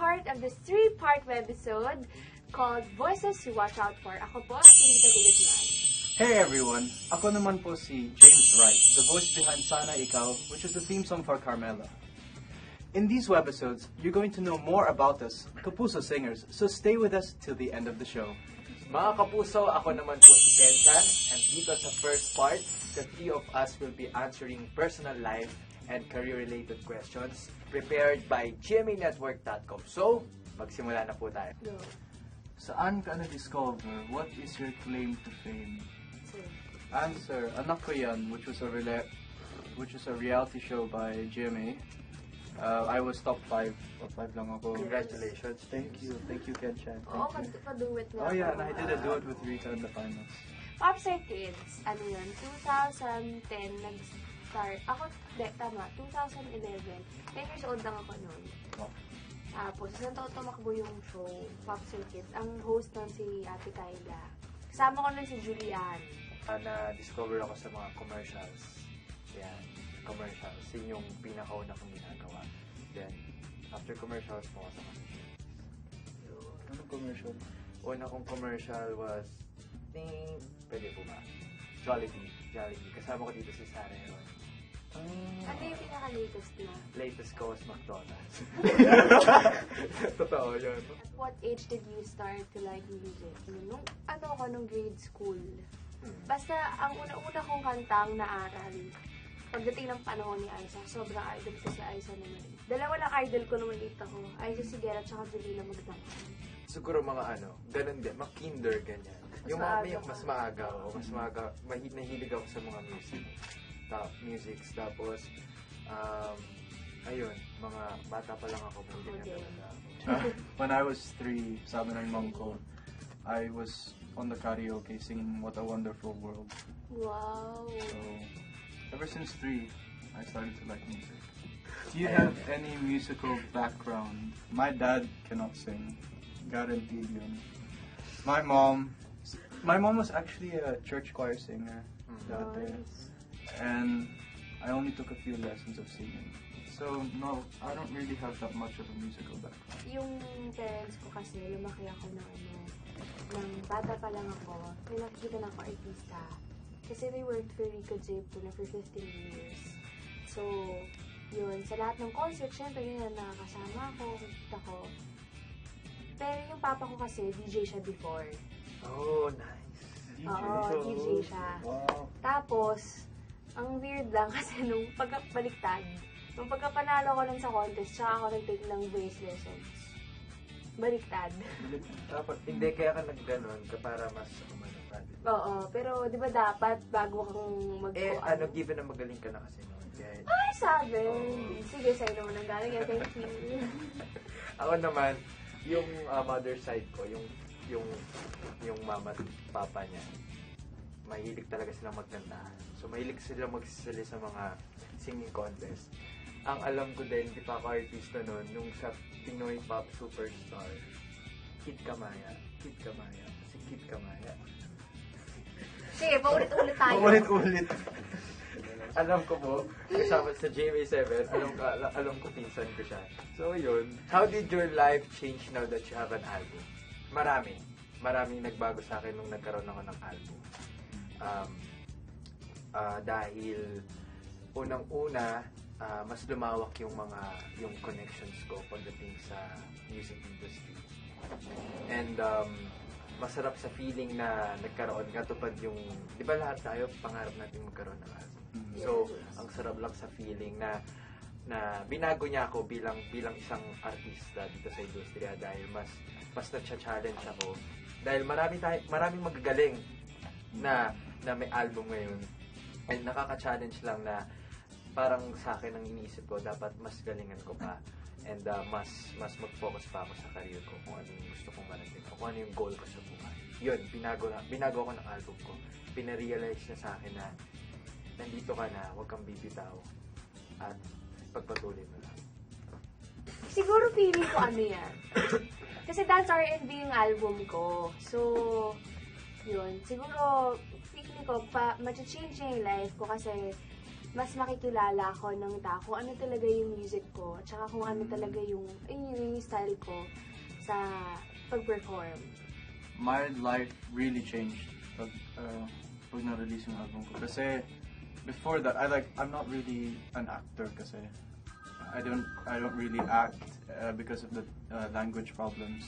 part of this 3-part webisode called Voices to Watch Out For. Ako po, si Rita de Guzman. Hey everyone! Ako naman po si James Wright, the voice behind Sana Ikaw, which is the theme song for Carmela. In these webisodes, you're going to know more about us, Kapuso singers, so stay with us till the end of the show. Mga kapuso, ako naman po si Kenzan, and dito sa first part, the three of us will be answering personal life and career-related questions prepared by gmanetwork.com. So, magsimula na po tayo. Go. Saan ka na-discover? What is your claim to fame? So, Answer, Anak Ko Yan, which was a reality show by GMA. I was top 5. Top 5 lang ako. Congratulations. Thank you, Kenchan. oo, pa-duet na. Oh yeah, ako. and I did a duet with Rita in the finals. Popstar Kids, ano yun, 2010 nag-start. Ako, tama, 2011. 10 years old lang ako noon. Oh. Tapos, isang taon tumakbo yung show, Popstar Kids. Ang host nun si Ate Kyla. Kasama ko nun si Julian. Na-discover ako sa mga commercials. Yan, commercials. Yun yung pinakauna kong ginagawa. Then, after commercials, pumasok ako sa show. Anong commercial? Una kong commercial was, pwede po ba? Jollibee. Kasama ko dito si Sarah Heron. Ano yung pinaka-latest na? Latest ko was McDonald's. Totoo yun. At what age did you start to like music? Nung grade school. Basta, ang una-una kong kantang naaral, pagdating ng panahon ni Aiza, sobrang idol ko si Aiza naman. Dalawa lang idol ko naman dito ko. Aiza Sigera at saka Julina Magdamag. Siguro mga ganun din, mga kinder, ganyan. Yung mga mas maaga, nahilig ako sa mga musics. Tapos, ayun, mga bata pa lang ako, mahilig na talaga. When I was 3, sabi ng mom ko, I was on the karaoke singing What a Wonderful World. Wow! So, ever since 3, I started to like music. Do you have any musical background? My dad cannot sing. Guaranteed yun. My mom was actually a church choir singer. Dati. And I only took a few lessons of singing. So, no, I don't really have that much of a musical background. Yung parents ko kasi, lumaki ako ng bata pa lang ako, may nakikita na ako artista. Kasi they worked for Rico Jepo na for 15 years. So, yun, sa lahat ng concert, syempre yun na nakakasama ako, nakikita ko. Pero yung papa ko kasi, DJ siya before. Oh, nice. Oo, DJ siya. Wow. Tapos, ang weird lang kasi nung pagkabaliktad, nung pagkapanalo ko lang sa contest, tsaka ako nag-take ng bass lessons. Baliktad. Dapat, hindi kaya ka nag-ganon para mas umanapad. Oo, pero di ba dapat bago kang Given na magaling ka na kasi noon. Kaya, Ay, sabi! Sige, sa'yo naman ang galing. Thank you. ako naman, yung mother side ko, yung mama at papa niya, mahilig talaga silang magkanta. So, mahilig silang magsisali sa mga singing contest. Ang alam ko din, hindi pa ako artista noon, nung sa Pinoy Pop Superstar, Kid Kamaya. Si Kid Kamaya. Sige, paulit-ulit tayo. Ulit-ulit. Alam ko po, kasama sa JMA7, alam ko pinsan ko siya. So yun, how did your life change now that you have an album? Maraming nagbago sa akin nung nagkaroon ako ng album. Dahil unang-una, mas lumawak yung connections ko pagdating sa music industry. And masarap sa feeling na nagkaroon, katupad yung, di ba lahat tayo, pangarap natin magkaroon ng album. So, ang sarap lang sa feeling na binago niya ako bilang isang artista dito sa industriya dahil mas na-challenge ako. Dahil maraming magagaling na may album ngayon. And nakaka-challenge lang na parang sa akin ang iniisip ko, dapat mas galingan ko pa. And mas mag-focus pa ako sa career ko kung ano yung gusto kong marating o kung ano yung goal ko sa buhay. Yun, binago ko ng album ko. Pinarealize niya sa akin na nandito ka na, huwag kang bibitaw at pagpatuloy mo lang. Siguro feeling ko ano yan. Kasi Dance R&B yung album ko. So, yun. Siguro, feeling ko, ma-change niya yung life ko kasi mas makikilala ako ng tao kung ano talaga yung music ko, tsaka kung ano talaga yung style ko sa pag-perform. My life really changed pag na-release yung album ko. Kasi before that, I'm not really an actor kasi I don't really act because of the language problems.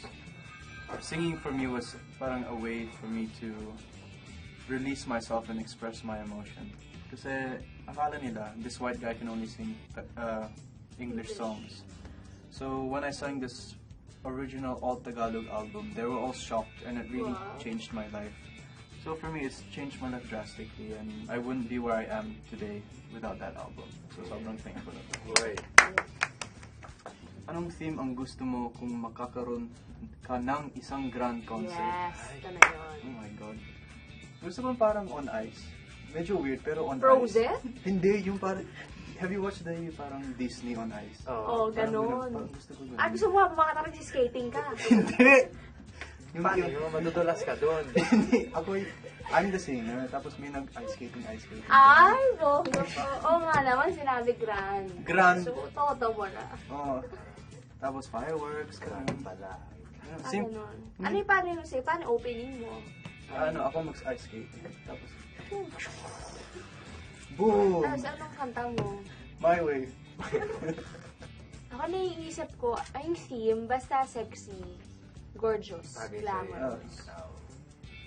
Singing for me was parang a way for me to release myself and express my emotion. Kasi akala nila, this white guy can only sing English songs. So when I sang this original all Tagalog album, they were all shocked and it really changed my life. So for me, it's changed my life drastically and I wouldn't be where I am today without that album. So sobrang thankful ako. Boy. Anong theme ang gusto mo kung makakaroon ka ng isang grand concert? Yes, ito na yun. Oh my God. Gusto ko parang on ice. Medyo weird, pero on ice. Frozen? Hindi, yung parang... Have you watched the parang Disney on ice? Oo, ganon. Parang gusto ko ganun. Gusto mo makatarag si skating ka? Hindi! Yung Paano yun? Madudulas ka doon. Hindi. I'm the singer, tapos may nag-ice skating. Ay, oo nga naman, sinabi grand. Grand. So, todo mo na. Oo. Tapos fireworks, Grabe pala. Ganon. Ano yung paano opening mo? Ako mag-ice skating. Tapos, boom! Tapos anong kanta mo? My way. Ako naiisip ko, yung theme, basta sexy, gorgeous, Bagay sa'yo. glamorous,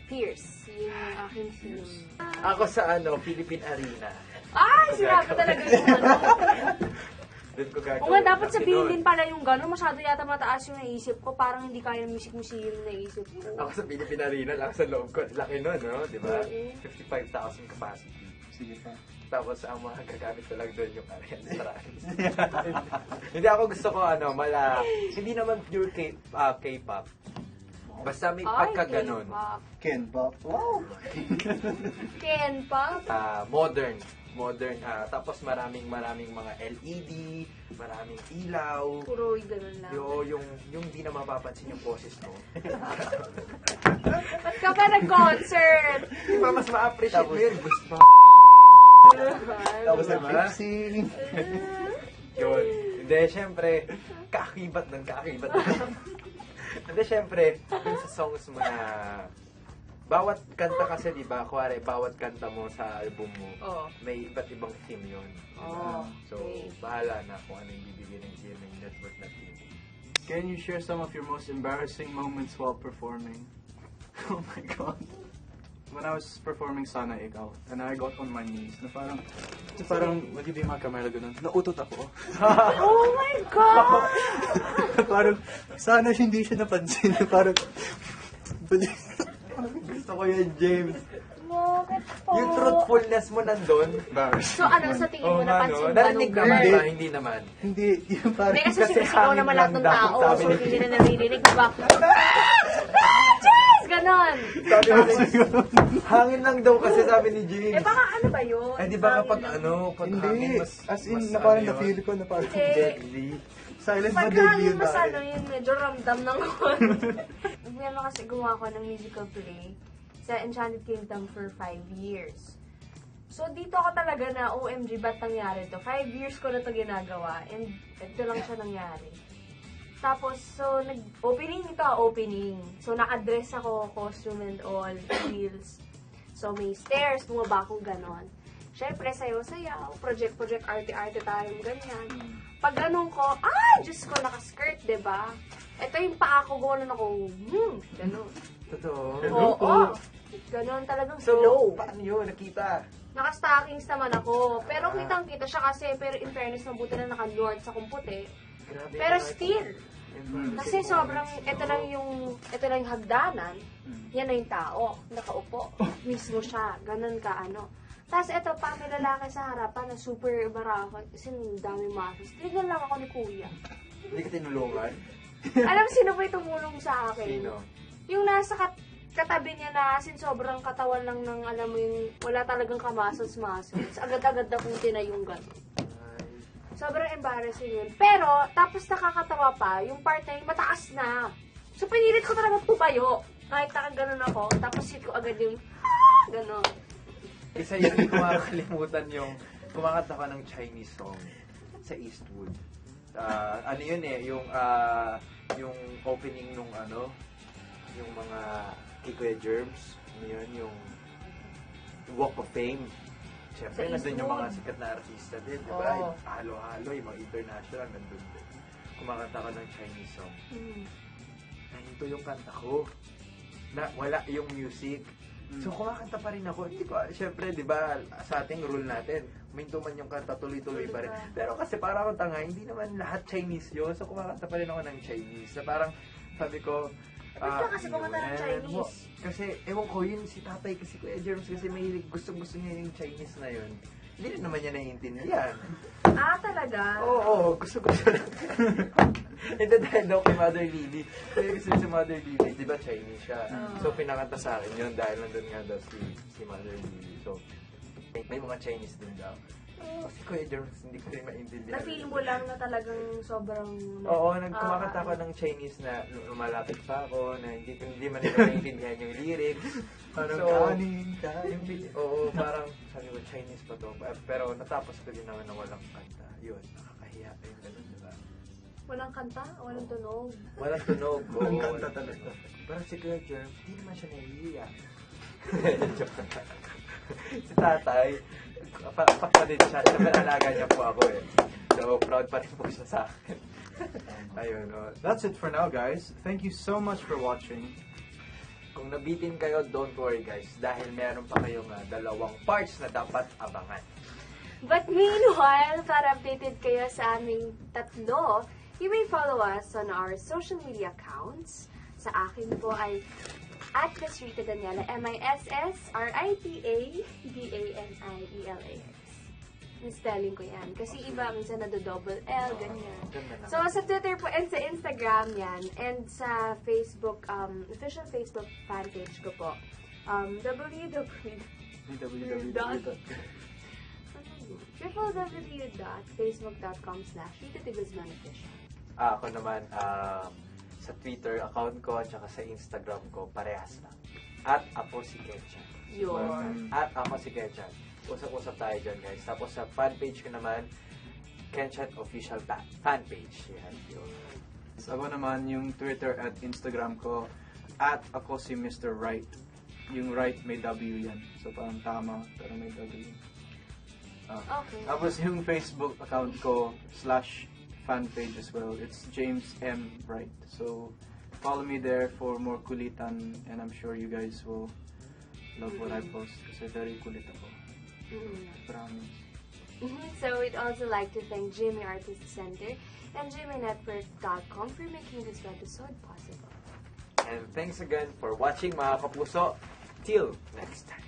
fierce. Yun yung aking theme. Ako sa Philippine Arena. Ay, sinabi talaga yung ano. Doon ko gagawin. O nga, dapat Laki sabihin nun. din pala yung gano'n. Masyado yata mataas yung naisip ko. Parang hindi kaya ng music museum na naisip ko. Ako sa Philippine Arena lang sa loob ko. Laki nun, no? Di ba? Oo. 55,000 capacity. Sige pa. Tapos ang mga gagamit ko lang doon yung Ariana Grande. Hindi ako gusto ko hindi naman pure K-pop. Basta may pagka ganon. Ken Ken pop. Pop. Wow! Ken Pop. Modern. Tapos maraming mga LED, maraming ilaw. Puro gano'n lang. Yung di na mapapansin yung boses mo. Ba't ka pa nag-concert? Di ba mas ma-appreciate mo yun? Gusto Tapos Diba? nag-fixing. yun. Hindi, syempre, kaakibat. Hindi, syempre, dun sa songs mo na bawat kanta kasi, di ba, kuwari, bawat kanta mo sa album mo, may iba't ibang theme yun. Diba? So, bahala na kung ano yung bibigyan ng GMA Network na theme. Can you share some of your most embarrassing moments while performing? Oh my God. When I was performing Sana Ikaw, and I got on my knees, na parang, wag yung mga kamera ganun, nautot ako. Oh my God! Parang, sana hindi siya napansin, parang, Gusto ko yan, James. Bakit po? Yung truthfulness mo nandun. embarrassed. So ano, sa tingin mo, napansin ba Narinig nung naman girl? ba? Hindi naman. Hindi, yung parang, Hindi kasi sumisigaw hangin naman lahat ng lang daw, tao, sabi so ni hindi na naririnig, diba? Jess! Ganon! Sabi hangin lang daw kasi sabi ni James. Baka ano ba yun? Eh, di ba kapag Hangin lang. pag hindi, hangin, as in, mas na parang yun? na-feel ko na parang Hindi. deadly. Silent but Pag deadly hangin yung mas dahil. ano yun, medyo ramdam ng kon. Meron kasi gumawa ko ng musical play sa Enchanted Kingdom for 5 years. So, dito ako talaga na, OMG, ba't nangyari to? 5 years ko na to ginagawa, and ito lang siya nangyari. Tapos, so, opening. So, naka-dress ako, costume and all, heels. So, may stairs, bumaba akong ganon. Syempre, sayo-sayaw, project, arte-arte tayong ganyan. Pag ganun ko, Diyos ko, naka-skirt, diba? Ito yung paa ko, gano'n ako, ganon. Totoo. Oo, ganon talagang So, slow. paano yun? Nakita? Naka-stockings naman ako. Pero kitang-kita siya kasi, pero in fairness, mabuti na naka-north sa kumputi. Grabe. Pero still, Mm. kasi sobrang, ito lang yung hagdanan, yan na yung tao, nakaupo, mismo siya, ganun ka, ano. Tapos ito pa, may lalaki sa harapan na super barako, kasi ang dami mafis. Tinignan lang ako ni Kuya. Hindi ka tinulungan? Alam sino ba yung tumulong sa akin? Sino? Yung nasa katabi niya na, sin sobrang katawan lang ng, alam mo yung, wala talagang kamasas-masas. Agad-agad na kung tinayong gano'n. Sobrang embarrassing yun. Pero, tapos nakakatawa pa, yung part na yung mataas na. So, pinilit ko talaga tumayo. Kahit nakaganon ako. Tapos hit ko agad yung, gano'n. Isa yun, hindi ko makakalimutan yung kumakanta ka ng Chinese song sa Eastwood. Ano yun yung opening nung yung mga kay Kuya Germs, ano yun, yung Walk of Fame. Siyempre, nandun yung mga sikat na artista din, di ba? Oo. Halo-halo, yung mga international, nandun din. Kumakanta ka ng Chinese song. Ito yung kanta ko. Na wala yung music. So, kumakanta pa rin ako. Hindi ko, syempre, di ba, sa ating rule natin, minto man yung kanta, tuloy-tuloy pa rin. Pero kasi para akong tanga, hindi naman lahat Chinese yun. So, kumakanta pa rin ako ng Chinese. Na parang, sabi ko, Ba't ka kasi kumanta ng Chinese? Kasi, ewan ko, yun si tatay, kasi Kuya Germs, kasi may gusto niya yung Chinese na yun. Hindi rin naman niya naiintindihan. Talaga? Oo, gusto lang. Hindi dahil daw kay Mother Lily. Kasi si Mother Lily, di ba Chinese siya? So, pinakanta sa akin yun dahil nandun nga daw si Mother Lily. So, may mga Chinese din daw. Si Kuya Germs, hindi ko rin maintindihan. Na-feel mo lang na talagang sobrang... Oo, nagkumakanta ako ng Chinese na lumalapit pa ako, na hindi man nila maintindihan yung lyrics. Parang Oo, parang sabi ko, Chinese pa to. Pero natapos ko din naman na walang kanta. Yun, nakakahiya yung ganun, diba? Walang kanta? Walang tunog? Walang tunog. Walang kanta talaga. Pero si Kuya Germs, hindi naman siya nahihiya. Si tatay, pa din siya. Siyempre, alaga niya po ako eh. So, proud pa rin po siya sa akin. Ayun, That's it for now, guys. Thank you so much for watching. Kung nabitin kayo, don't worry guys. Dahil meron pa kayong 2 parts na dapat abangan. But meanwhile, para updated kayo sa aming tatlo, you may follow us on our social media accounts. Sa akin po ay at Miss Rita Daniela, MISSRITADANIELAS. Spelling ko yan. Kasi iba, minsan nado-double L, ganyan. So, sa Twitter po and sa Instagram yan. And sa Facebook, official Facebook fan page ko po, www.facebook.com/RitaTiguzmanOfficial. Ako naman, sa Twitter account ko at saka sa Instagram ko, parehas lang. At ako si Ketchan. Yun. At ako si Ketchan. Usap-usap tayo dyan, guys. Tapos sa fan page ko naman, Kenchat Official fan page. Yan, yun. Ako naman yung Twitter at Instagram ko at ako si Mr. Right. Yung right may W yan. So parang tama pero may W. Okay. Tapos yung Facebook account ko /fan page as well. It's James M. Wright. So follow me there for more kulitan and I'm sure you guys will love what I post kasi very kulit ako. Promise. So we'd also like to thank Jimmy Artist Center and JimmyNetwork.com for making this episode possible. And thanks again for watching, mga kapuso. Till next time.